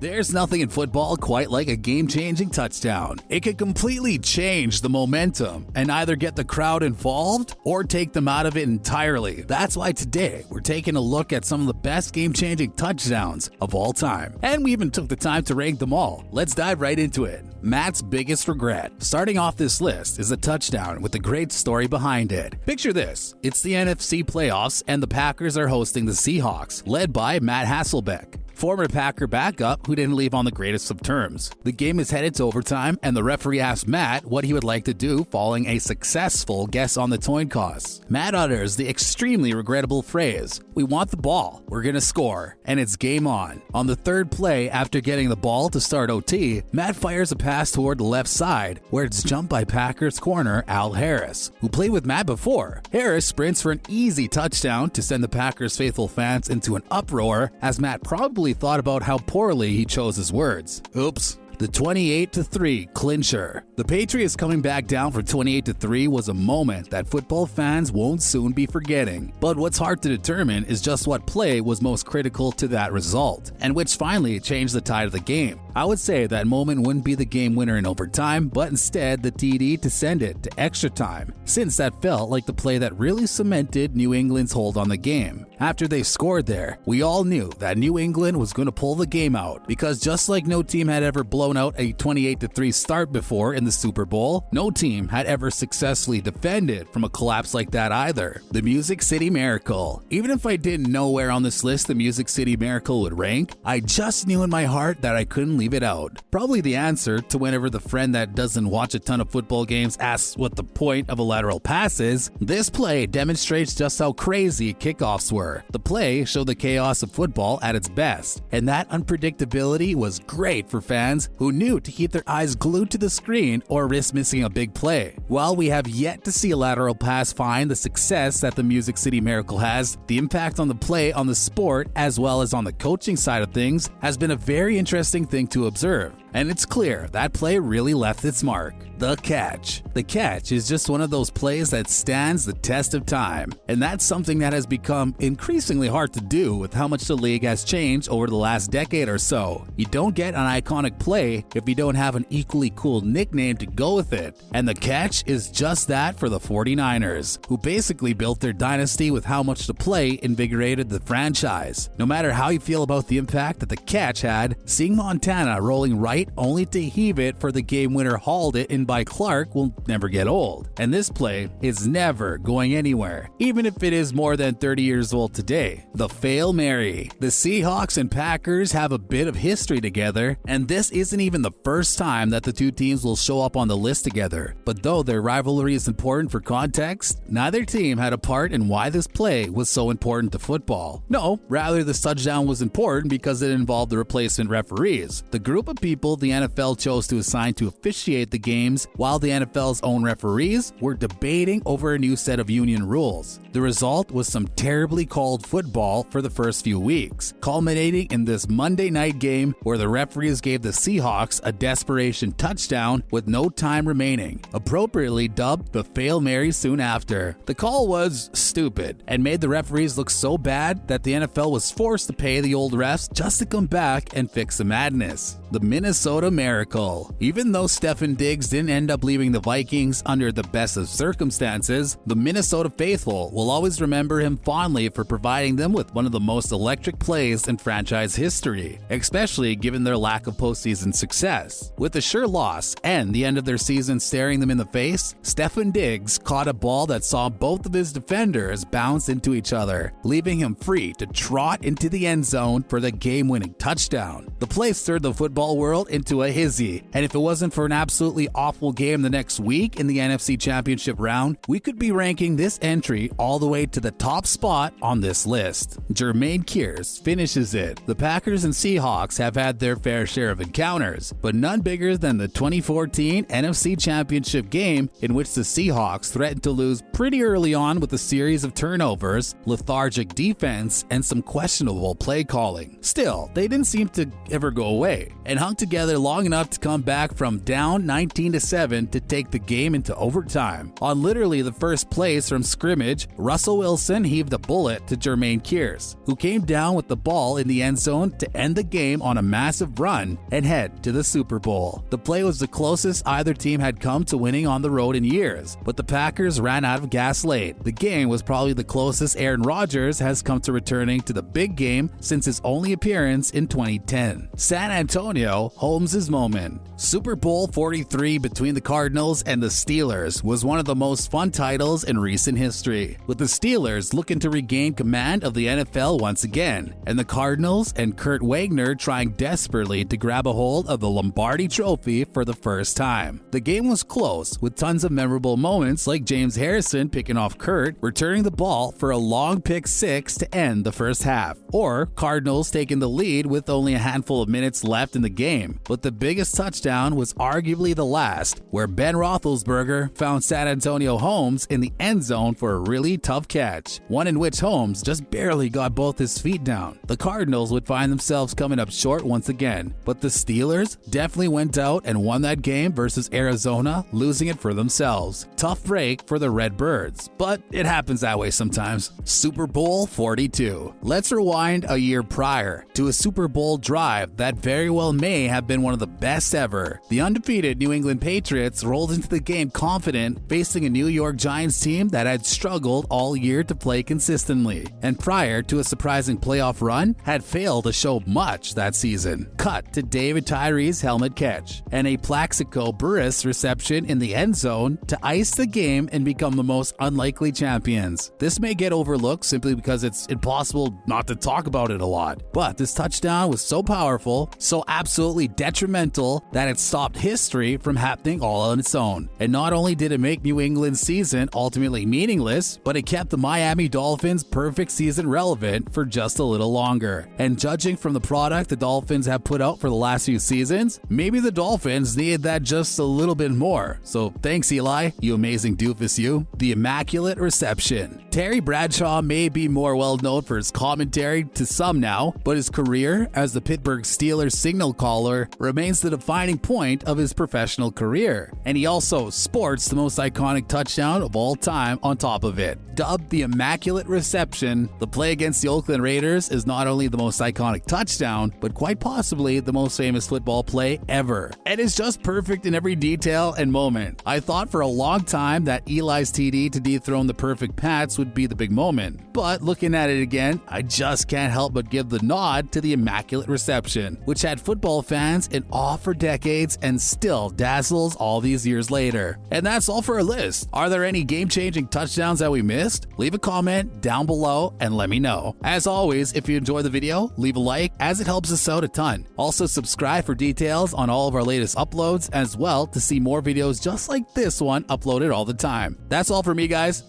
There's nothing in football quite like a game-changing touchdown. It can completely change the momentum and either get the crowd involved or take them out of it entirely. That's why today we're taking a look at some of the best game-changing touchdowns of all time. And we even took the time to rank them all. Let's dive right into it. Matt's biggest regret. Starting off this list is a touchdown with a great story behind it. Picture this. It's the NFC playoffs and the Packers are hosting the Seahawks, led by Matt Hasselbeck, former Packer backup who didn't leave on the greatest of terms. The game is headed to overtime, and the referee asked Matt what he would like to do following a successful guess on the coin toss. Matt utters the extremely regrettable phrase, "We want the ball, we're gonna score," and it's game on. On the third play, after getting the ball to start OT, Matt fires a pass toward the left side, where it's jumped by Packers corner Al Harris, who played with Matt before. Harris sprints for an easy touchdown to send the Packers faithful fans into an uproar, as Matt probably thought about how poorly he chose his words. Oops. The 28-3 clincher. The Patriots coming back down for 28-3 was a moment that football fans won't soon be forgetting. But what's hard to determine is just what play was most critical to that result, and which finally changed the tide of the game. I would say that moment wouldn't be the game winner in overtime, but instead the TD to send it to extra time, since that felt like the play that really cemented New England's hold on the game. After they scored there, we all knew that New England was going to pull the game out, because just like no team had ever blown out a 28-3 start before in the Super Bowl, no team had ever successfully defended from a collapse like that either. The Music City Miracle. Even if I didn't know where on this list the Music City Miracle would rank, I just knew in my heart that I couldn't leave it out. Probably the answer to whenever the friend that doesn't watch a ton of football games asks what the point of a lateral pass is. This play demonstrates just how crazy kickoffs were. The play showed the chaos of football at its best, and that unpredictability was great for fans who knew to keep their eyes glued to the screen or risk missing a big play. While we have yet to see a lateral pass find the success that the Music City Miracle has, the impact on the play on the sport as well as on the coaching side of things has been a very interesting thing to observe. And it's clear that play really left its mark. The catch. The catch is just one of those plays that stands the test of time. And that's something that has become increasingly hard to do with how much the league has changed over the last decade or so. You don't get an iconic play if you don't have an equally cool nickname to go with it. And the catch is just that for the 49ers, who basically built their dynasty with how much the play invigorated the franchise. No matter how you feel about the impact that the catch had, seeing Montana rolling right only to heave it for the game winner hauled it in by Clark will never get old. And this play is never going anywhere, even if it is more than 30 years old today. The Fail Mary. The Seahawks and Packers have a bit of history together, and this isn't even the first time that the two teams will show up on the list together. But though their rivalry is important for context, neither team had a part in why this play was so important to football. No, rather this touchdown was important because it involved the replacement referees, the group of people the NFL chose to assign to officiate the games, while the NFL's own referees were debating over a new set of union rules. The result was some terribly called football for the first few weeks, culminating in this Monday night game where the referees gave the Seahawks a desperation touchdown with no time remaining, appropriately dubbed the Fail Mary soon after. The call was stupid and made the referees look so bad that the NFL was forced to pay the old refs just to come back and fix the madness. The Minnesota Miracle. Even though Stefon Diggs didn't end up leaving the Vikings under the best of circumstances, the Minnesota faithful will always remember him fondly for providing them with one of the most electric plays in franchise history, especially given their lack of postseason success. With a sure loss and the end of their season staring them in the face, Stefon Diggs caught a ball that saw both of his defenders bounce into each other, leaving him free to trot into the end zone for the game-winning touchdown. The play stirred the football world into a hizzy, and if it wasn't for an absolutely awful game the next week in the NFC Championship round, we could be ranking this entry all the way to the top spot on this list. Jermaine Kearse finishes it. The Packers and Seahawks have had their fair share of encounters, but none bigger than the 2014 NFC Championship game in which the Seahawks threatened to lose pretty early on with a series of turnovers, lethargic defense, and some questionable play calling. Still, they didn't seem to ever go away and hung together together long enough to come back from down 19-7 to take the game into overtime. On literally the first plays from scrimmage, Russell Wilson heaved a bullet to Jermaine Kearse, who came down with the ball in the end zone to end the game on a massive run and head to the Super Bowl. The play was the closest either team had come to winning on the road in years, but the Packers ran out of gas late. The game was probably the closest Aaron Rodgers has come to returning to the big game since his only appearance in 2010. San Antonio, Holmes' moment. Super Bowl 43 between the Cardinals and the Steelers was one of the most fun titles in recent history, with the Steelers looking to regain command of the NFL once again, and the Cardinals and Kurt Wagner trying desperately to grab a hold of the Lombardi Trophy for the first time. The game was close, with tons of memorable moments like James Harrison picking off Kurt, returning the ball for a long pick six to end the first half, or Cardinals taking the lead with only a handful of minutes left in the game. But the biggest touchdown was arguably the last, where Ben Roethlisberger found San Antonio Holmes in the end zone for a really tough catch, one in which Holmes just barely got both his feet down. The Cardinals would find themselves coming up short once again, but the Steelers definitely went out and won that game versus Arizona, losing it for themselves. Tough break for the Redbirds, but it happens that way sometimes. Super Bowl 42. Let's rewind a year prior to a Super Bowl drive that very well may have been one of the best ever. The undefeated New England Patriots rolled into the game confident, facing a New York Giants team that had struggled all year to play consistently, and prior to a surprising playoff run, had failed to show much that season. Cut to David Tyree's helmet catch and a Plaxico Burress reception in the end zone to ice the game and become the most unlikely champions. This may get overlooked simply because it's impossible not to talk about it a lot, but this touchdown was so powerful, so absolutely detrimental, that it stopped history from happening all on its own. And not only did it make New England's season ultimately meaningless, but it kept the Miami Dolphins' perfect season relevant for just a little longer. And judging from the product the Dolphins have put out for the last few seasons, maybe the Dolphins needed that just a little bit more. So thanks, Eli, you amazing doofus you. The immaculate reception. Terry Bradshaw may be more well known for his commentary to some now, but his career as the Pittsburgh Steelers signal caller remains the defining point of his professional career. And he also sports the most iconic touchdown of all time on top of it. Dubbed the immaculate reception, the play against the Oakland Raiders is not only the most iconic touchdown, but quite possibly the most famous football play ever. And it's just perfect in every detail and moment. I thought for a long time that Eli's TD to dethrone the perfect Pats would be the big moment, but looking at it again, I just can't help but give the nod to the immaculate reception, which had football fans in awe for decades and still dazzles all these years later. And that's all for our list. Are there any game-changing touchdowns that we missed? Leave a comment down below and let me know. As always, if you enjoyed the video, leave a like as it helps us out a ton. Also subscribe for details on all of our latest uploads, as well to see more videos just like this one uploaded all the time. That's all for me, guys.